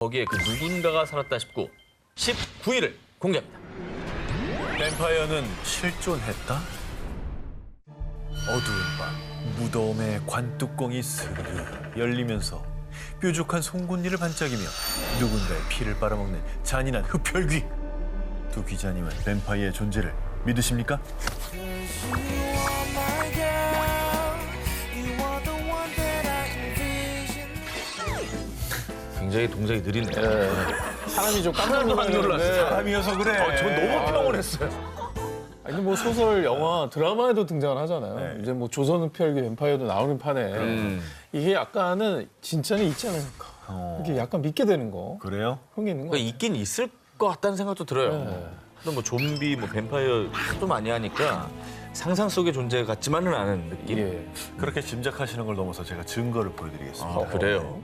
거기에 그 누군가가 살았다 싶고 19일을 공개합니다. 뱀파이어는 실존했다? 어두운 밤, 무덤의 관뚜껑이 스르르 열리면서 뾰족한 송곳니를 반짝이며 누군가의 피를 빨아먹는 잔인한 흡혈귀. 두 기자님은 뱀파이어의 존재를 믿으십니까? 굉장히 동작이 느리네. 사람이 좀 깜짝 하나도 안 놀랐어요. 사람이어서 그래. 저 너무 평온했어요. 아니 뭐 소설, 영화, 드라마에도 등장을 하잖아요. 네. 이제 뭐 조선흡혈귀 뱀파이어도 나오는 판에 이게 약간은 진짜는 있지 않을까. 이렇게 약간 믿게 되는 거. 그래요? 그런 게 있는 거 그러니까 있긴 있을 것 같다는 생각도 들어요. 네. 또 뭐 좀비, 뭐 뱀파이어 하도 많이 하니까 상상 속의 존재 같지만은 않은 느낌. 예. 그렇게 짐작하시는 걸 넘어서 제가 증거를 보여드리겠습니다. 아, 그래요?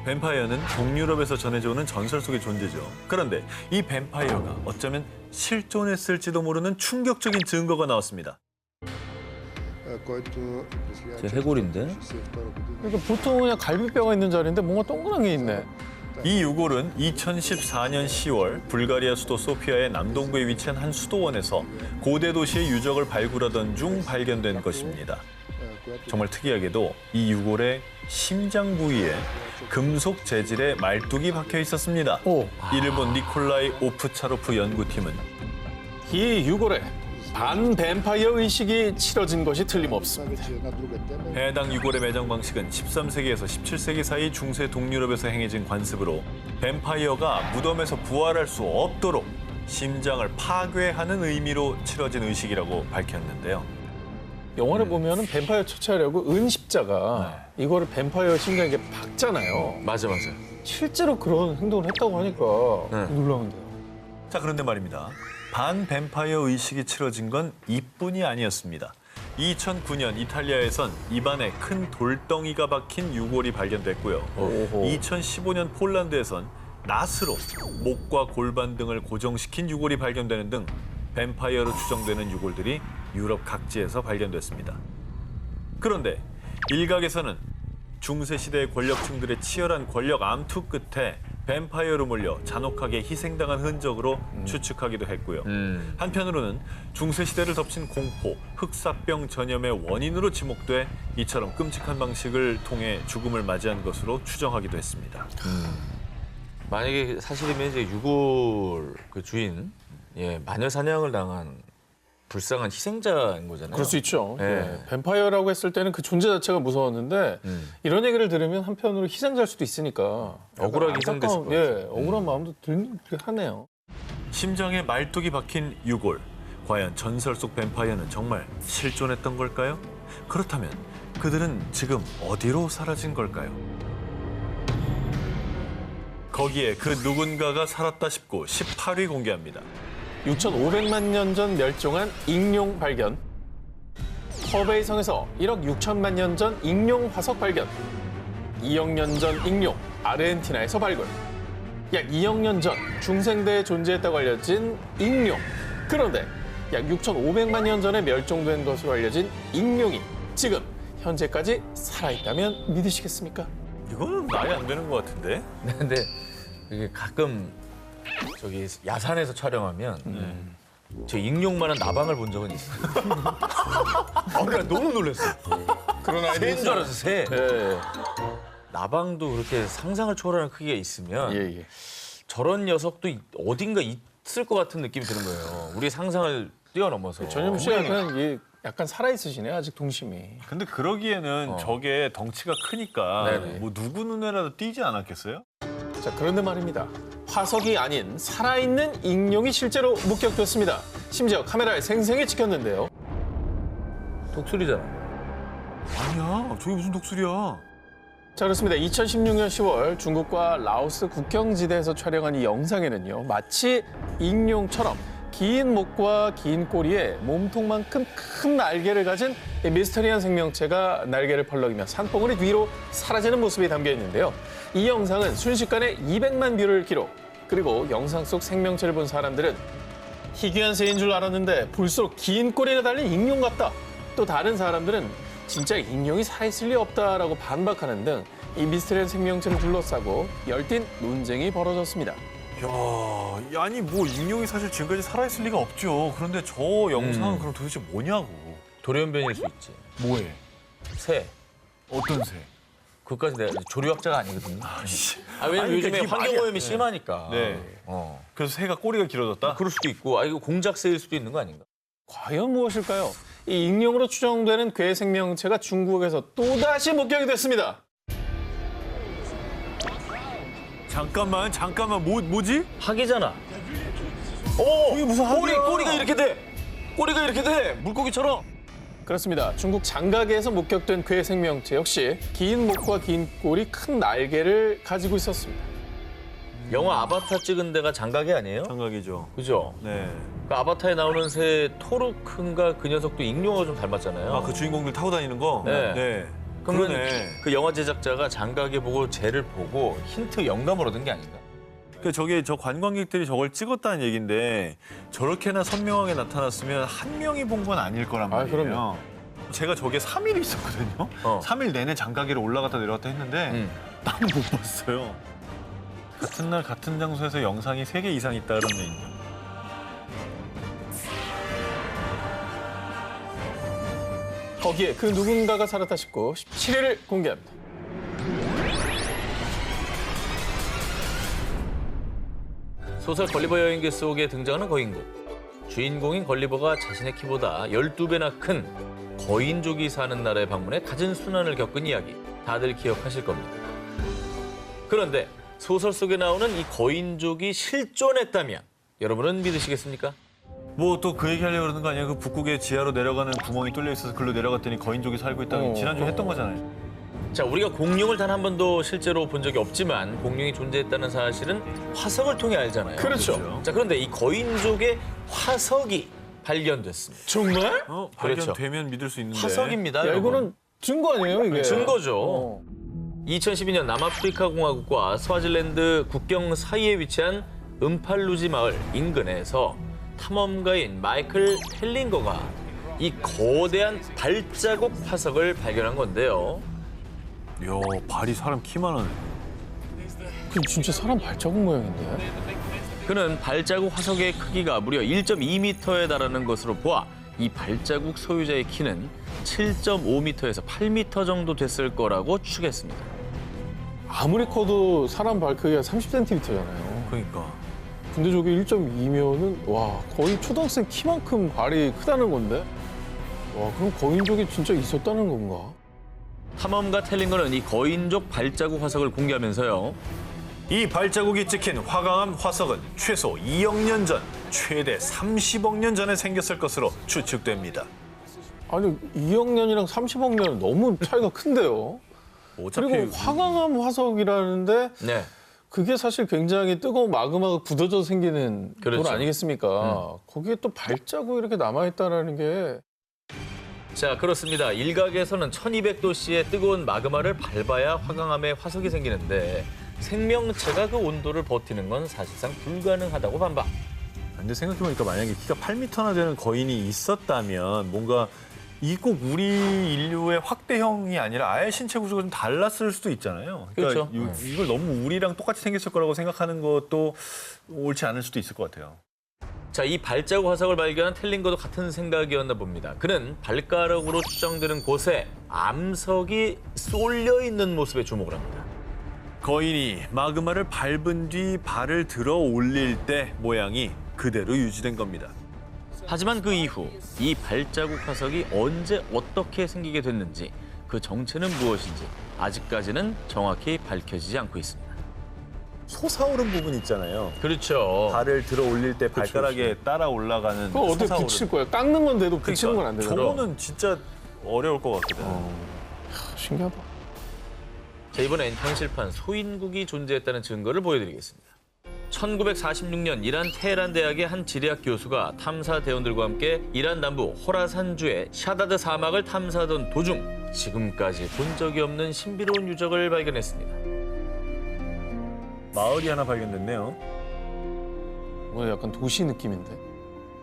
뱀파이어는 동유럽에서 전해져 오는 전설 속의 존재죠. 그런데 이 뱀파이어가 어쩌면 실존했을지도 모르는 충격적인 증거가 나왔습니다. 제 해골인데? 그러니까 보통 그냥 갈비뼈가 있는 자리인데 뭔가 동그란 게 있네. 이 유골은 2014년 10월 불가리아 수도 소피아의 남동부에 위치한 한 수도원에서 고대 도시의 유적을 발굴하던 중 발견된 것입니다. 정말 특이하게도 이 유골의 심장 부위에 금속 재질의 말뚝이 박혀 있었습니다. 오. 이를 본 니콜라이 오프차로프 연구팀은 이 유골에 반뱀파이어 의식이 치러진 것이 틀림없습니다. 해당 유골의 매장 방식은 13세기에서 17세기 사이 중세 동유럽에서 행해진 관습으로 뱀파이어가 무덤에서 부활할 수 없도록 심장을 파괴하는 의미로 치러진 의식이라고 밝혔는데요. 영화를 보면은 뱀파이어 처치하려고 은십자가 이거를 뱀파이어 심장에 박잖아요. 맞아. 실제로 그런 행동을 했다고 하니까 네. 놀라운데요. 자, 그런데 말입니다. 반 뱀파이어 의식이 치러진 건 이뿐이 아니었습니다. 2009년 이탈리아에선 입안에 큰 돌덩이가 박힌 유골이 발견됐고요. 오호. 2015년 폴란드에선 낫으로 목과 골반 등을 고정시킨 유골이 발견되는 등 뱀파이어로 추정되는 유골들이 유럽 각지에서 발견됐습니다. 그런데 일각에서는 중세시대의 권력층들의 치열한 권력 암투 끝에 뱀파이어로 몰려 잔혹하게 희생당한 흔적으로 추측하기도 했고요. 한편으로는 중세시대를 덮친 공포, 흑사병 전염의 원인으로 지목돼 이처럼 끔찍한 방식을 통해 죽음을 맞이한 것으로 추정하기도 했습니다. 만약에 사실이면 이제 유골 그 주인, 마녀 사냥을 당한 불쌍한 희생자인 거잖아요. 그럴 수 있죠. 네. 예. 뱀파이어라고 했을 때는 그 존재 자체가 무서웠는데 이런 얘기를 들으면 한편으로 희생자일 수도 있으니까 억울하게 약간 희생됐을 안타까운, 것 같아요. 억울한 마음도 하네요. 심장에 말뚝이 박힌 유골. 과연 전설 속 뱀파이어는 정말 실존했던 걸까요? 그렇다면 그들은 지금 어디로 사라진 걸까요? 거기에 그 누군가가 살았다 싶고 18위 공개합니다. 6,500만 년 전 멸종한 익룡 발견. 허베이 성에서 1억 6천만 년 전 익룡 화석 발견. 2억 년 전 익룡 아르헨티나에서 발굴. 약 2억 년 전 중생대에 존재했다고 알려진 익룡. 그런데 약 6,500만 년 전에 멸종된 것으로 알려진 익룡이 지금 현재까지 살아있다면 믿으시겠습니까? 이거는 말이 안 되는 것 같은데? 근데 이게 가끔 저기 야산에서 촬영하면 저 익룡만한 나방을 본 적은 있어요. 그러니까 너무 놀랐어요. 그런 아이들이 새인 줄 알았어, 새. 예, 나방도 그렇게 상상을 초월하는 크기가 있으면 예. 저런 녀석도 어딘가 있을 것 같은 느낌이 드는 거예요. 우리 상상을 뛰어넘어서. 전현무 씨가 약간 살아있으시네, 아직 동심이. 근데 그러기에는 저게 덩치가 크니까 네네. 뭐 누구 눈에라도 띄지 않았겠어요? 자, 그런데 말입니다. 화석이 아닌 살아있는 익룡이 실제로 목격됐습니다. 심지어 카메라에 생생히 찍혔는데요. 독수리잖아. 아니야, 저게 무슨 독수리야? 자, 그렇습니다. 2016년 10월 중국과 라오스 국경지대에서 촬영한 이 영상에는요. 마치 익룡처럼 긴 목과 긴 꼬리에 몸통만큼 큰 날개를 가진 이 미스터리한 생명체가 날개를 펄럭이며 산봉우리 뒤로 사라지는 모습이 담겨 있는데요. 이 영상은 순식간에 200만 뷰를 기록. 그리고 영상 속 생명체를 본 사람들은 희귀한 새인 줄 알았는데 볼수록 긴 꼬리가 달린 익룡 같다. 또 다른 사람들은 진짜 익룡이 살아있을 리 없다라고 반박하는 등 이 미스테리한 생명체를 둘러싸고 열띤 논쟁이 벌어졌습니다. 야, 아니 뭐 익룡이 사실 지금까지 살아있을 리가 없죠. 그런데 저 영상은 그럼 도대체 뭐냐고. 돌연변일 수 있지. 뭐해? 새. 어떤 새? 그것까지 내가 조류학자가 아니거든요. 왜냐면 아니, 요즘에 그러니까 이게 환경오염이 말이- 심하니까. 네. 그래서 새가 꼬리가 길어졌다? 그럴 수도 있고, 이거 공작새일 수도 있는 거 아닌가? 과연 무엇일까요? 이 익룡으로 추정되는 괴 생명체가 중국에서 또다시 목격이 됐습니다. 잠깐만, 뭐지? 학이잖아. 이게 무슨 학이야? 꼬리가 이렇게 돼. 꼬리가 이렇게 돼. 물고기처럼. 그렇습니다. 중국 장가계에서 목격된 괴 생명체 역시 긴 목과 긴 꼬리, 큰 날개를 가지고 있었습니다. 영화 아바타 찍은 데가 장가게 아니에요? 장각이죠. 그죠? 네. 그 아바타에 나오는 새 토르크인가 그 녀석도 익룡하고 좀 닮았잖아요. 아, 그 주인공들 타고 다니는 거? 네. 그러면 그러네. 그 영화 제작자가 장가게 보고 쟤를 보고 힌트 영감을 얻은 게 아닌가? 저 관광객들이 저걸 찍었다는 얘기인데 저렇게나 선명하게 나타났으면 한 명이 본 건 아닐 거란 아, 말이에요. 그럼요. 제가 저게 3일 있었거든요. 3일 내내 장가기를 올라갔다 내려갔다 했는데 나는 못 봤어요. 같은 날 같은 장소에서 영상이 3개 이상 있다 그런 얘기죠. 거기에 그 누군가가 살았다 싶고 17일을 공개합니다. 소설 걸리버 여행기 속에 등장하는 거인국. 주인공인 걸리버가 자신의 키보다 12배나 큰 거인족이 사는 나라에 방문해 갖은 순환을 겪은 이야기. 다들 기억하실 겁니다. 그런데 소설 속에 나오는 이 거인족이 실존했다면 여러분은 믿으시겠습니까? 뭐 또 그 얘기 하려고 그러는 거 아니에요? 그 북극의 지하로 내려가는 구멍이 뚫려 있어서 글로 내려갔더니 거인족이 살고 있다고 지난주에 했던 거잖아요. 자, 우리가 공룡을 단 한 번도 실제로 본 적이 없지만 공룡이 존재했다는 사실은 화석을 통해 알잖아요. 그렇죠. 자, 그런데 이 거인족의 화석이 발견됐습니다. 정말? 발견되면 믿을 수 있는데. 화석입니다. 야, 여러분. 이거는 증거 아니에요, 이게? 증거죠. 2012년 남아프리카 공화국과 스와질랜드 국경 사이에 위치한 음팔루지 마을 인근에서 탐험가인 마이클 텔링거가 이 거대한 발자국 화석을 발견한 건데요. 이야, 발이 사람 키만 하네. 그 진짜 사람 발자국 모양인데? 그는 발자국 화석의 크기가 무려 1.2m에 달하는 것으로 보아 이 발자국 소유자의 키는 7.5m에서 8m 정도 됐을 거라고 추측했습니다. 아무리 커도 사람 발 크기가 30cm잖아요. 그러니까. 근데 저게 1.2면은 와 거의 초등학생 키만큼 발이 크다는 건데? 와 그럼 거인족이 진짜 있었다는 건가? 탐험가 텔링거는 이 거인족 발자국 화석을 공개하면서요. 이 발자국이 찍힌 화강암 화석은 최소 2억 년 전, 최대 30억 년 전에 생겼을 것으로 추측됩니다. 아니 2억 년이랑 30억 년은 너무 차이가 큰데요. 그리고 화강암 화석이라는데 네. 그게 사실 굉장히 뜨거운 마그마가 굳어져 생기는 그렇죠. 돌 아니겠습니까? 거기에 또 발자국이 이렇게 남아있다는 게 자, 그렇습니다. 일각에서는 1200도씨의 뜨거운 마그마를 밟아야 화강암에 화석이 생기는데 생명체가 그 온도를 버티는 건 사실상 불가능하다고 반박. 근데 생각해보니까 만약에 키가 8m나 되는 거인이 있었다면 뭔가 이 꼭 우리 인류의 확대형이 아니라 아예 신체 구조가 좀 달랐을 수도 있잖아요. 그러니까 그렇죠. 이걸 너무 우리랑 똑같이 생겼을 거라고 생각하는 것도 옳지 않을 수도 있을 것 같아요. 자, 이 발자국 화석을 발견한 텔링거도 같은 생각이었나 봅니다. 그는 발가락으로 추정되는 곳에 암석이 쏠려 있는 모습에 주목을 합니다. 거인이 마그마를 밟은 뒤 발을 들어 올릴 때 모양이 그대로 유지된 겁니다. 하지만 그 이후 이 발자국 화석이 언제 어떻게 생기게 됐는지 그 정체는 무엇인지 아직까지는 정확히 밝혀지지 않고 있습니다. 솟아오른 부분 있잖아요. 그렇죠. 발을 들어 올릴 때 발가락에 따라 올라가는 그거 어떻게 솟아오른. 붙일 거예요? 깎는 건 돼도 붙이는 건 안 그러니까 되잖아. 저거는 진짜 어려울 것 같거든. 신기하다. 자, 이번엔 현실판 소인국이 존재했다는 증거를 보여드리겠습니다. 1946년 이란 테헤란 대학의 한 지리학 교수가 탐사 대원들과 함께 이란 남부 호라산주의 샤다드 사막을 탐사하던 도중 지금까지 본 적이 없는 신비로운 유적을 발견했습니다. 마을이 하나 발견됐네요. 뭐 약간 도시 느낌인데.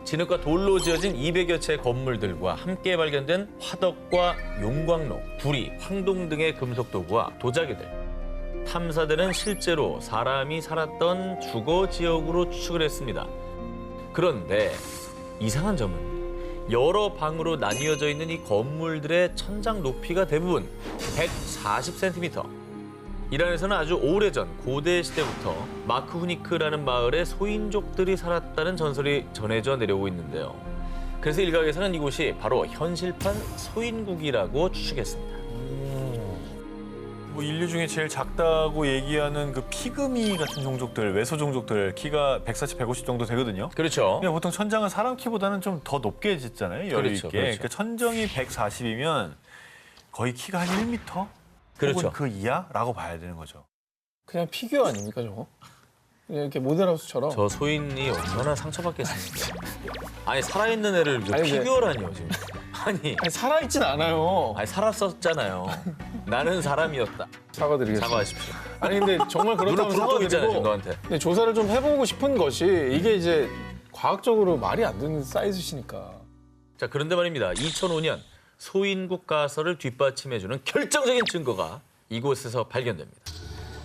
진흙과 돌로 지어진 200여 채의 건물들과 함께 발견된 화덕과 용광로, 구리, 황동 등의 금속 도구와 도자기들. 탐사대는 실제로 사람이 살았던 주거 지역으로 추측을 했습니다. 그런데 이상한 점은 여러 방으로 나뉘어져 있는 이 건물들의 천장 높이가 대부분 140cm. 이란에서는 아주 오래전 고대 시대부터 마크 후니크라는 마을에 소인족들이 살았다는 전설이 전해져 내려오고 있는데요. 그래서 일각에서는 이곳이 바로 현실판 소인국이라고 추측했습니다. 뭐 인류 중에 제일 작다고 얘기하는 그 피그미 같은 종족들, 외소 종족들 키가 140, 150 정도 되거든요. 그렇죠. 그냥 보통 천장은 사람 키보다는 좀 더 높게 짓잖아요. 여유 그렇죠, 있게. 그렇죠. 그러니까 천정이 140이면 거의 키가 한 1m? 그렇죠. 혹은 그 이하라고 봐야 되는 거죠. 그냥 피규어 아닙니까 저거? 그냥 이렇게 모델하우스처럼. 저 소인이 얼마나 상처받겠습니까? 아니 살아있는 애를 아니, 피규어라니요 지금. 아니 살아있진 않아요. 살았었잖아요. 나는 사람이었다. 사과드리겠습니다. 사과하십시오. 아니 근데 정말 눈을 그렇다면 부르고 있잖아요 지금 사과드리고 너한테. 근데 조사를 좀 해보고 싶은 것이 이게 이제 과학적으로 말이 안 되는 사이즈시니까. 자 그런데 말입니다. 2005년 소인국 가설을 뒷받침해주는 결정적인 증거가 이곳에서 발견됩니다.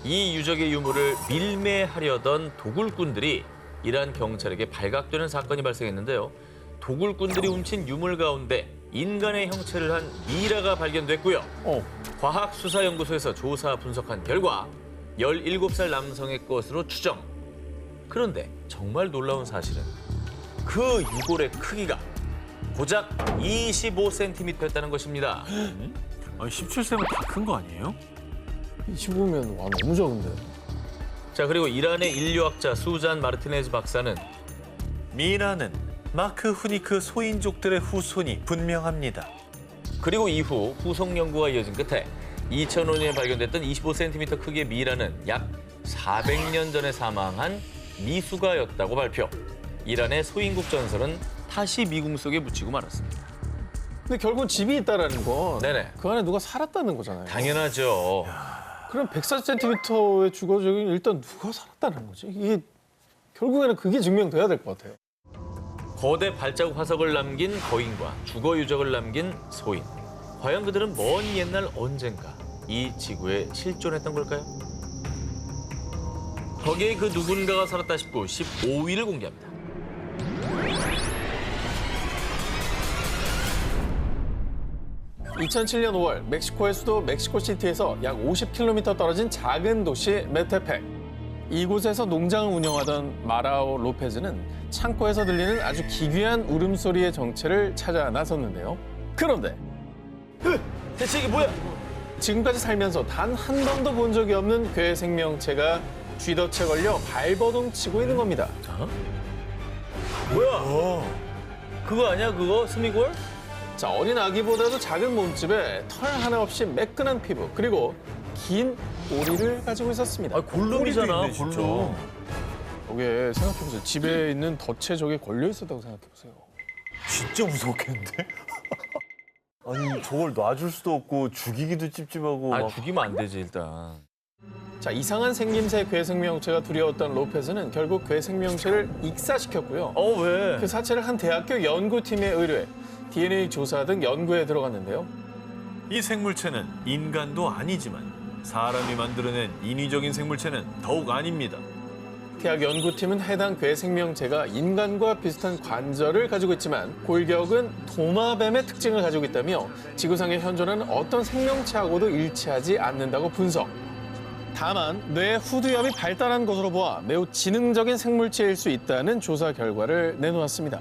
이 유적의 유물을 밀매하려던 도굴꾼들이 이란 경찰에게 발각되는 사건이 발생했는데요. 도굴꾼들이 훔친 유물 가운데 인간의 형체를 한 미라가 발견됐고요. 과학수사연구소에서 조사 분석한 결과 17살 남성의 것으로 추정. 그런데 정말 놀라운 사실은 그 유골의 크기가 고작 25cm였다는 것입니다. 아니 17세면 다 큰 거 아니에요? 25면 와 너무 적은데. 자 그리고 이란의 인류학자 수잔 마르티네즈 박사는 미라는 마크 후니크 소인족들의 후손이 분명합니다. 그리고 이후 후속 연구가 이어진 끝에 2005년에 발견됐던 25cm 크기의 미라는 약 400년 전에 사망한 미수가였다고 발표. 이란의 소인국 전설은 다시 미궁 속에 묻히고 말았습니다. 근데 결국 집이 있다라는 건 네네. 그 안에 누가 살았다는 거잖아요. 당연하죠. 그럼 140cm의 주거적인 일단 누가 살았다는 거지? 이게 결국에는 그게 증명돼야 될 것 같아요. 거대 발자국 화석을 남긴 거인과 주거 유적을 남긴 소인. 과연 그들은 먼 옛날 언젠가 이 지구에 실존했던 걸까요? 거기에 그 누군가가 살았다 싶고 15위를 공개합니다. (2007년 5월) 멕시코의 수도 멕시코시티에서 약 50km 떨어진 작은 도시 메테펙. 이곳에서 농장을 운영하던 마라오 로페즈는 창고에서 들리는 아주 기괴한 울음소리의 정체를 찾아 나섰는데요. 그런데 대체 이게 뭐야? 지금까지 살면서 단 한 번도 본 적이 없는 괴 생명체가 쥐덫에 걸려 발버둥 치고 있는 겁니다. 뭐야? 그거 아니야 그거? 스미골? 자, 어린 아기보다도 작은 몸집에 털 하나 없이 매끈한 피부, 그리고 긴 꼬리를 가지고 있었습니다. 아 골룸이잖아 있네, 진짜. 골룸. 저게 생각해보세요. 집에 있는 덫에 저게 걸려 있었다고 생각해보세요. 진짜 무섭겠는데? 아니 저걸 놔줄 수도 없고 죽이기도 찝찝하고 아 막 죽이면 안 되지 일단. 자, 이상한 생김새 괴 생명체가 두려웠던 로페즈는 결국 괴 생명체를 익사시켰고요. 왜? 그 사체를 한 대학교 연구팀에 의뢰해 DNA 조사 등 연구에 들어갔는데요. 이 생물체는 인간도 아니지만 사람이 만들어낸 인위적인 생물체는 더욱 아닙니다. 대학 연구팀은 해당 괴 생명체가 인간과 비슷한 관절을 가지고 있지만 골격은 도마뱀의 특징을 가지고 있다며 지구상에 현존하는 어떤 생명체하고도 일치하지 않는다고 분석. 다만 뇌 후두염이 발달한 것으로 보아 매우 지능적인 생물체일 수 있다는 조사 결과를 내놓았습니다.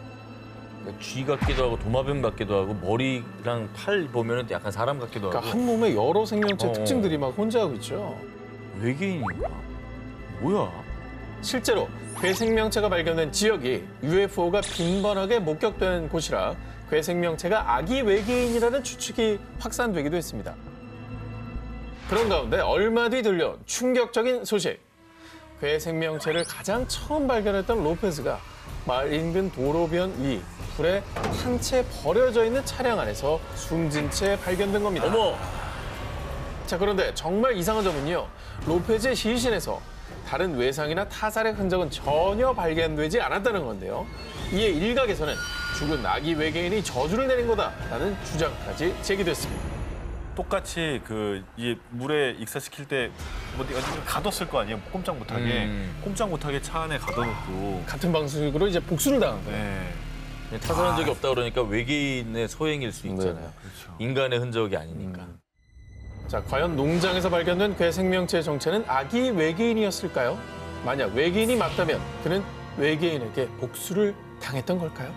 쥐 같기도 하고 도마뱀 같기도 하고 머리랑 팔 보면은 약간 사람 같기도 하고. 그러니까 한 몸에 여러 생명체 어. 특징들이 막 혼재하고 있죠. 외계인인가? 뭐야? 실제로 괴 생명체가 발견된 지역이 UFO가 빈번하게 목격되는 곳이라 괴 생명체가 아기 외계인이라는 추측이 확산되기도 했습니다. 그런 가운데 얼마 뒤 들려온 충격적인 소식. 괴 생명체를 가장 처음 발견했던 로페즈가 마을 인근 도로변 위 불에 탄 채 버려져 있는 차량 안에서 숨진 채 발견된 겁니다. 어머! 자, 그런데 정말 이상한 점은요. 로페즈의 시신에서 다른 외상이나 타살의 흔적은 전혀 발견되지 않았다는 건데요. 이에 일각에서는 죽은 아기 외계인이 저주를 내린 거다라는 주장까지 제기됐습니다. 똑같이 이 물에 익사시킬 때 어디 가뒀을 거 아니에요? 꼼짝 못하게. 꼼짝 못하게 차 안에 가둬놓고. 같은 방식으로 이제 복수를 당한 거예요. 네. 타살한 적이 없다 그러니까 외계인의 소행일 수 있잖아요. 그렇죠. 인간의 흔적이 아니니까. 자, 과연 농장에서 발견된 괴 생명체의 정체는 아기 외계인이었을까요? 만약 외계인이 맞다면 그는 외계인에게 복수를 당했던 걸까요?